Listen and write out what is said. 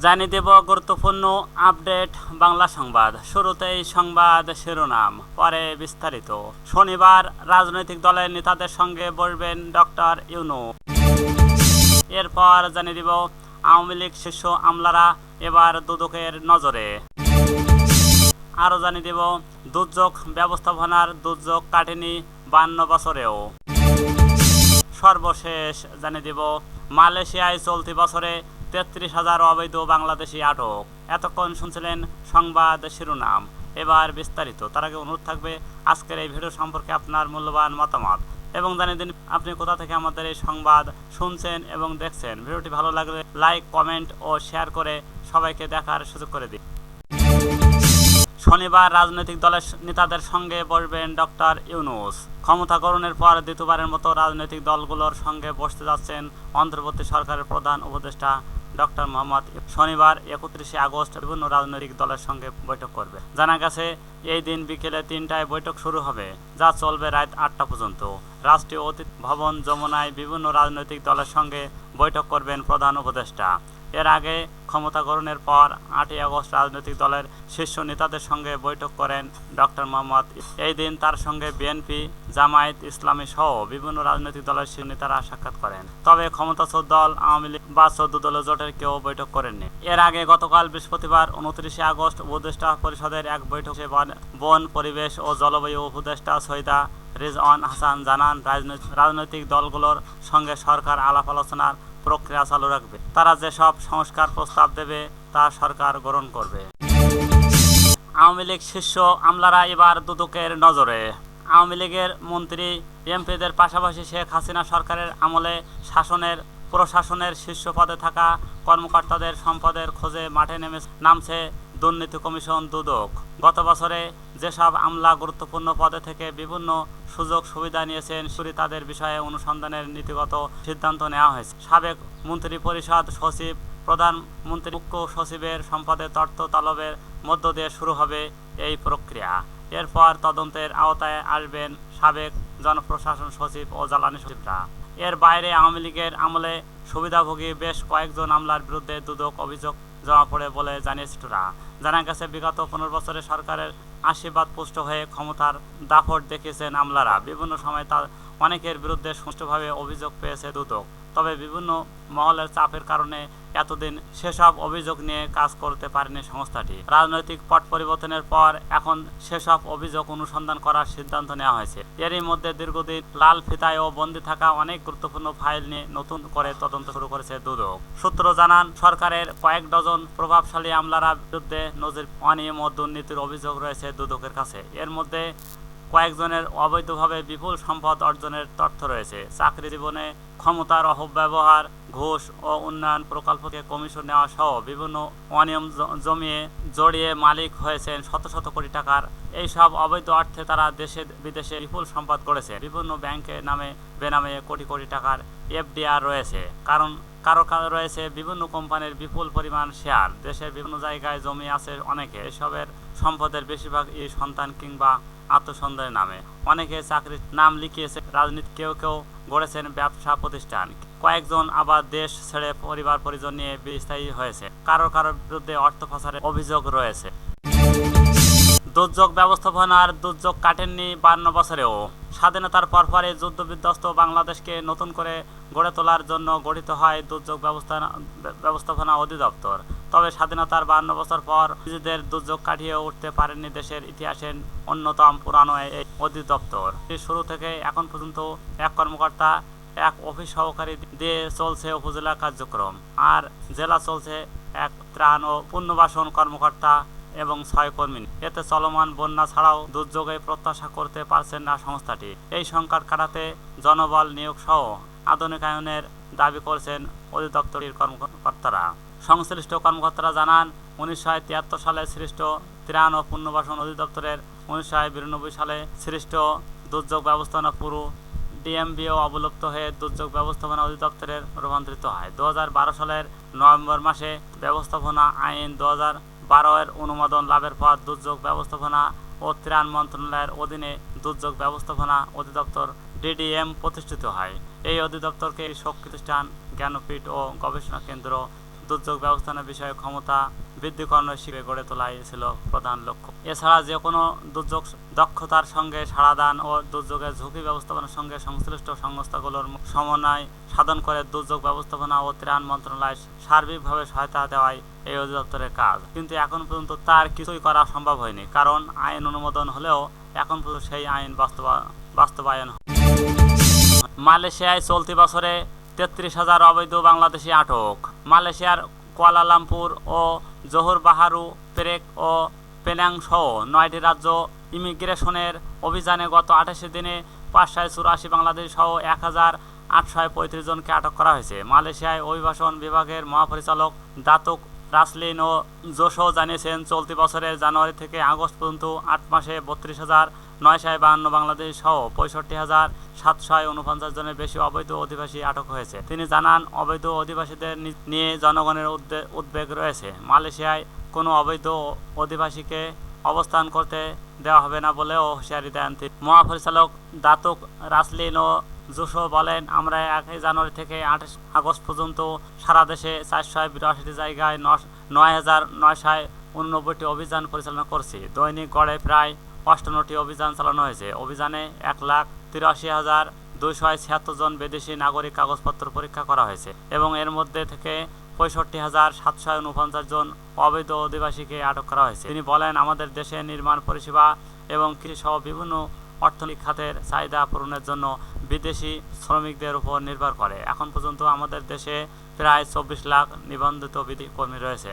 জানিয়ে দেব গুরুত্বপূর্ণ আপডেট বাংলা সংবাদ। শুরুতেই সংবাদ শিরোনাম, পরে বিস্তারিত। শনিবার রাজনৈতিক দলের নেতাদের সঙ্গে বসবেন ডক্টর ইউনূস। এরপর জানিয়ে দেব আওয়ামী লীগ শীর্ষ আমলারা এবার দুদকের নজরে। আরও জানিয়ে দেব দুর্যোগ ব্যবস্থাপনার দুর্যোগ কাটেনি 52 বছরেও। সর্বশেষ জানিয়ে দেব মালয়েশিয়ায় চলতি বছরে 33,000 অবৈধ বাংলাদেশি আটক। এতক্ষণ শুনছিলেন সংবাদ শিরোনাম, এবার বিস্তারিত। তার আগে অনুরোধ থাকবে আজকের এই ভিডিও সম্পর্কে আপনার মূল্যবান মতামত এবং জানিয়ে দিন আপনি কোথা থেকে আমাদের এই সংবাদ শুনছেন এবং দেখছেন। ভিডিওটি ভালো লাগলে লাইক, কমেন্ট ও শেয়ার করে সবাইকে দেখার সুযোগ করে দিন। শনিবার রাজনৈতিক দলের নেতাদের সঙ্গে বসবেন ডক্টর ইউনূস। ক্ষমতা গ্রহণের পর দ্বিতীয়বারের মতো রাজনৈতিক দলগুলোর সঙ্গে বসতে যাচ্ছেন অন্তর্বর্তী সরকারের প্রধান উপদেষ্টা ডক্টর মোহাম্মদ। শনিবার 31শে আগস্ট বিভিন্ন রাজনৈতিক দলের সঙ্গে বৈঠক করবে। জানা গেছে এই দিন বিকেলে 3টায় বৈঠক শুরু হবে, যা চলবে রাত 8টা পর্যন্ত। রাষ্ট্রীয় অতিথি ভবন যমুনায় বিভিন্ন রাজনৈতিক দলের সঙ্গে বৈঠক করবেন প্রধান উপদেষ্টা। এর আগে ক্ষমতা গ্রহণের পর 8ই আগস্ট রাজনৈতিক দলের শীর্ষ নেতাদের সঙ্গে বৈঠক করেন ডক্টর মোহাম্মদ। এই দিন তার সঙ্গে বিএনপি, জামায়াত ইসলামী সহ বিভিন্ন রাজনৈতিক দলের শীর্ষ নেতারা সাক্ষাৎ করেন। তবে ক্ষমতাচ্যুত দল আওয়ামী লীগ বা 14 দলীয় জোটের কেউ বৈঠক করেননি। এর আগে গতকাল বৃহস্পতিবার 29শে আগস্ট উপদেষ্টা পরিষদের এক বৈঠকে বন, পরিবেশ ও জলবায়ু উপদেষ্টা সৈয়দা রিজওয়ানা হাসান জানান, রাজনৈতিক দলগুলোর সঙ্গে সরকার আলাপ আলোচনার প্রক্রিয়া চালু রাখবে। তারা যেসব সংস্কার প্রস্তাব দেবে তা সরকার গ্রহণ করবে। আওয়ামী লীগ শীর্ষ আমলারা এবার দুদকের নজরে। আওয়ামী লীগের মন্ত্রী, এমপিদের পাশাপাশি শেখ হাসিনা সরকারের আমলে প্রশাসনের শীর্ষ পদে থাকা কর্মকর্তাদের সম্পদের খোঁজে মাঠে নামছে দুর্নীতি কমিশন দুদক। গত বছরে যেসব আমলা গুরুত্বপূর্ণ পদে থেকে বিভিন্ন সুযোগ সুবিধা নিয়েছেন, তাদের বিষয়ে অনুসন্ধানের নীতিগত সিদ্ধান্ত নেওয়া হয়েছে। সাবেক মন্ত্রী পরিষদ সচিব, প্রধানমন্ত্রী, মুখ্য সচিবের সম্পদের তথ্য তলবের মধ্য দিয়ে শুরু হবে এই প্রক্রিয়া। এরপর তদন্তের আওতায় আসবেন সাবেক জনপ্রশাসন সচিব ও জ্বালানি সচিবরা। এর বাইরে আওয়ামী লীগের আমলে সুবিধাভোগী বেশ কয়েকজন আমলার বিরুদ্ধে দুদক অভিযোগ জমা পড়ে বলে জানিয়েছে সূত্ররা। জানা গেছে বিগত 15 বছরে সরকারের আশীর্বাদ পুষ্ট হয়ে ক্ষমতার দাপট দেখিয়েছেন আমলারা। বিভিন্ন সময় অনেকের বিরুদ্ধে সুষ্ঠুভাবে অভিযোগ পেয়েছে দুদক। তবে বিভিন্ন মহলের চাপের কারণে এতদিন সেসব অভিযোগ নিয়ে কাজ করতে পারেনি সংস্থাটি। রাজনৈতিক পট পরিবর্তনের পর এখন সেসব অভিযোগ অনুসন্ধান করার সিদ্ধান্ত নেওয়া হয়েছে। এরই মধ্যে দীর্ঘদিন লাল ফিতায় ও বন্দী থাকা অনেক গুরুত্বপূর্ণ ফাইল নিয়ে নতুন করে তদন্ত শুরু করেছে দুদক। সূত্র জানান, সরকারের কয়েক ডজন প্রভাবশালী আমলার বিরুদ্ধে নজির অনিয়ম ও দুর্নীতির অভিযোগ রয়েছে দুদকের কাছে। এর মধ্যে কয়েকজনের অবৈধভাবে বিপুল সম্পদ অর্জনের তথ্য রয়েছে। চাকরি জীবনে ক্ষমতার অপব্যবহার, ঘুষ ও উন্নয়ন প্রকল্পকে কমিশন নেওয়া সহ বিভিন্ন অনিয়ম জড়িয়ে মালিক হয়েছেন শত শত কোটি টাকার। এই সব অবৈধ অর্থে তারা দেশে বিদেশে বিপুল সম্পদ গড়েছে। বিভিন্ন ব্যাংকের নামে বেনামে কোটি কোটি টাকার এফডিআর রয়েছে। কারো রয়েছে বিভিন্ন কোম্পানির বিপুল পরিমাণ শেয়ার। দেশের বিভিন্ন জায়গায় জমি আছে অনেকে। এসবের সম্পদের বেশিরভাগ এই সন্তান কিংবা আত্মসন্ধানের নামে। অনেকে চাকরির নাম লিখিয়েছে রাজনীতি, কেউ কেউ গড়েছেন ব্যবসা প্রতিষ্ঠান। কয়েকজন আবার দেশ ছেড়ে পরিবার পরিজন নিয়ে বিস্তায়ী হয়েছে। কারো বিরুদ্ধে অর্থ পাচারের অভিযোগ রয়েছে। দুর্যোগ ব্যবস্থাপনার দুর্যোগ কাটেননি 52 বছরেও। স্বাধীনতার পরপরই যুদ্ধবিধ্বস্ত বাংলাদেশকে নতুন করে গড়ে তোলার জন্য গঠিত হয় দুর্যোগ ব্যবস্থাপনা অধিদপ্তর। তবে স্বাধীনতার 52 বছর পর নিজেদের দুর্যোগ কাটিয়ে উঠতে পারেননি দেশের ইতিহাসের অন্যতম পুরানো এই অধিদপ্তর। শুরু থেকে এখন পর্যন্ত এক কর্মকর্তা, এক অফিস সহকারী দিয়ে চলছে উপজেলা কার্যক্রম, আর জেলা চলছে এক ত্রাণ ও পুনর্বাসন কর্মকর্তা এবং 6 কর্মী। এতে চলমান বন্যা ছাড়াও দুর্যোগে প্রত্যাশা করতে পারছেন না সংস্থাটি। এই সংকট কাটাতে জনবল নিয়োগ সহ আধুনিকায়নের দাবি করছেন অধিদপ্তরের কর্মকর্তারা। সংশ্লিষ্ট কর্মকর্তারা জানান, 1973 সালে সৃষ্ট ত্রাণ ও পুনর্বাসন অধিদপ্তরের 1992 সালে সৃষ্ট দুর্যোগ ব্যবস্থাপনা পুরো ডিএমবিও অবলুপ্ত হয়ে দুর্যোগ ব্যবস্থাপনা অধিদপ্তরের রূপান্তরিত হয়। 2012 সালের নভেম্বর মাসে ব্যবস্থাপনা আইন 2012 এর অনুমোদন লাভের পর দুর্যোগ ব্যবস্থাপনা ও ত্রাণ মন্ত্রণালয়ের অধীনে দুর্যোগ ব্যবস্থাপনা অধিদপ্তর ডিডিএম প্রতিষ্ঠিত হয়। এই অধিদপ্তরকে শক্তি প্রতিষ্ঠান, জ্ঞানপীঠ ও গবেষণা কেন্দ্র দুর্যোগ ব্যবস্থাপনার বিষয়ে ক্ষমতা বৃদ্ধিকরণের শিবির গড়ে তোলাই ছিল প্রধান লক্ষ্য। এছাড়া যে কোনো দুর্যোগ দক্ষতার সঙ্গে সাড়াদান ও দুর্যোগের ঝুঁকি ব্যবস্থাপনার সঙ্গে সংশ্লিষ্ট সংস্থাগুলোর সমন্বয় সাধন করে দুর্যোগ ব্যবস্থাপনা ও ত্রাণ মন্ত্রণালয় সার্বিকভাবে সহায়তা দেওয়াই এই অধিদপ্তরের কাজ। কিন্তু এখন পর্যন্ত তার কিছুই করা সম্ভব হয়নি, কারণ আইন অনুমোদন হলেও এখন পর্যন্ত সেই আইন বাস্তবায়ন। মালয়েশিয়ায় চলতি বছরে 33,000 অবৈধ বাংলাদেশি আটক। মালয়েশিয়ার কুয়ালালামপুর ও জোহর বাহারু, পেরেক ও পেনাং সহ 9টি রাজ্য ইমিগ্রেশনের অভিযানে গত 28 দিনে 584 বাংলাদেশি সহ 1,835 জনকে আটক করা হয়েছে। মালয়েশিয়ায় অভিবাসন বিভাগের মহাপরিচালক দাতুক রাসলিন ও জোশো জানিয়েছেন, চলতি বছরের জানুয়ারি থেকে আগস্ট পর্যন্ত 8 মাসে 32,952 বাংলাদেশ সহ 65,749 জনের বেশি অবৈধ অধিবাসী আটক হয়েছে। তিনি জানান, অবৈধ অধিবাসীদের নিয়ে জনগণের উদ্বেগ রয়েছে। মালয়েশিয়ায় কোনো অবৈধ অধিবাসীকে অবস্থান করতে দেওয়া হবে না বলেও হুঁশিয়ারি দেন তিনি। মহাপরিচালক দাতুক রাসলিন ও জোশো বলেন, আমরা 1 জানুয়ারি থেকে 28 আগস্ট পর্যন্ত সারা দেশে 482টি জায়গায় 9,989টি অভিযান পরিচালনা করছি। দৈনিক গড়ে প্রায় 58টি অভিযান চালানো হয়েছে। অভিযানে 1,83,276 জন বিদেশি নাগরিক কাগজপত্র পরীক্ষা করা হয়েছে এবং এর মধ্যে থেকে 65,749 জন অবৈধ অধিবাসীকে আটক করা হয়েছে। তিনি বলেন, আমাদের দেশে নির্মাণ পরিষেবা এবং কৃষি সহ বিভিন্ন অর্থনৈতিক খাতের চাহিদা পূরণের জন্য বিদেশি শ্রমিকদের উপর নির্ভর করে। এখন পর্যন্ত আমাদের দেশে প্রায় 24 লাখ নিবন্ধিত বিদেশি কর্মী রয়েছে।